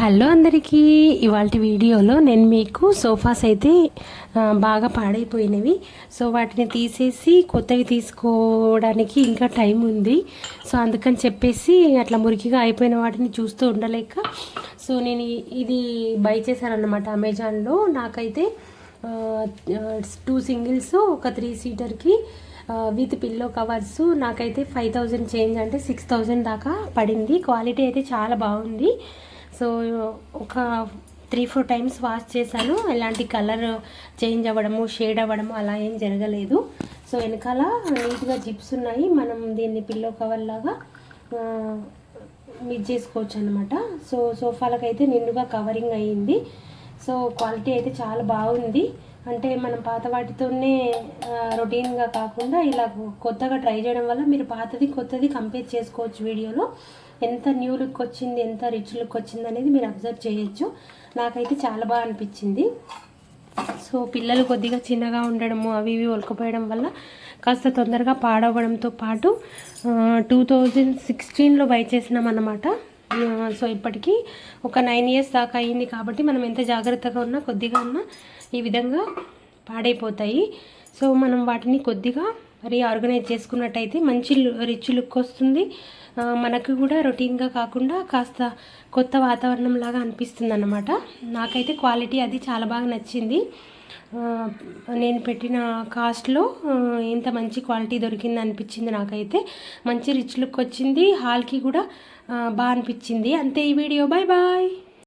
Hello అందరికీ, ఇవాళ వీడియోలో నేను మీకు సోఫాస్ అయితే బాగా పాడైపోయినవి. సో వాటిని తీసేసి కొత్తవి తీసుకోవడానికి ఇంకా టైం ఉంది. సో అందుకని చెప్పేసి అట్లా మురికిగా అయిపోయిన వాటిని చూస్తూ ఉండలేక సో నేను ఇది బై చేశానన్నమాట అమెజాన్లో. నాకైతే 2 సింగిల్స్, ఒక 3 సీటర్కి విత్ పిల్లో కవర్స్ నాకైతే 5000 చేంజ్, అంటే 6000 దాకా పడింది. క్వాలిటీ అయితే చాలా బాగుంది. సో ఒక 3-4 టైమ్స్ వాష్ చేశాను. ఎలాంటి కలర్ చేంజ్ అవ్వడము, షేడ్ అవ్వడము అలా ఏం జరగలేదు. సో వెనకాల నీట్గా జిప్స్ ఉన్నాయి. మనం దీన్ని పిల్లో కవర్ లాగా మిక్స్ చేసుకోవచ్చు అనమాట. సో సోఫాలకైతే నిండుగా కవరింగ్ అయ్యింది. సో క్వాలిటీ అయితే చాలా బాగుంది. అంటే మనం పాత వాటితోనే రొటీన్గా కాకుండా ఇలా కొత్తగా ట్రై చేయడం వల్ల మీరు పాతది కొత్తది కంపేర్ చేసుకోవచ్చు. వీడియోలో ఎంత న్యూ లుక్ వచ్చింది, ఎంత రిచ్ లుక్ వచ్చింది అనేది మీరు అబ్జర్వ్ చేయొచ్చు. నాకైతే చాలా బాగా అనిపించింది. సో పిల్లలు కొద్దిగా చిన్నగా ఉండడము, అవి ఇవి ఒలకపోయడం వల్ల కాస్త తొందరగా పాడవడంతో పాటు 2016లో బై చేసినాం అన్నమాట. సో ఇప్పటికీ ఒక 9 ఇయర్స్ దాకా అయింది. కాబట్టి మనం ఎంత జాగ్రత్తగా ఉన్నా కొద్దిగా ఉన్నా ఈ విధంగా పాడైపోతాయి. సో మనం వాటిని కొద్దిగా రీఆర్గనైజ్ చేసుకున్నట్టయితే మంచి రిచ్ లుక్ వస్తుంది. మనకు కూడా రొటీన్గా కాకుండా కాస్త కొత్త వాతావరణం లాగా అనిపిస్తుంది అన్నమాట. నాకైతే క్వాలిటీ అది చాలా బాగా నచ్చింది. నేను పెట్టిన కాస్ట్లో ఇంత మంచి క్వాలిటీ దొరికింది అనిపించింది. నాకైతే మంచి రిచ్ లుక్ వచ్చింది. హాల్కి కూడా బాగా అనిపించింది. అంతే ఈ వీడియో. Bye bye.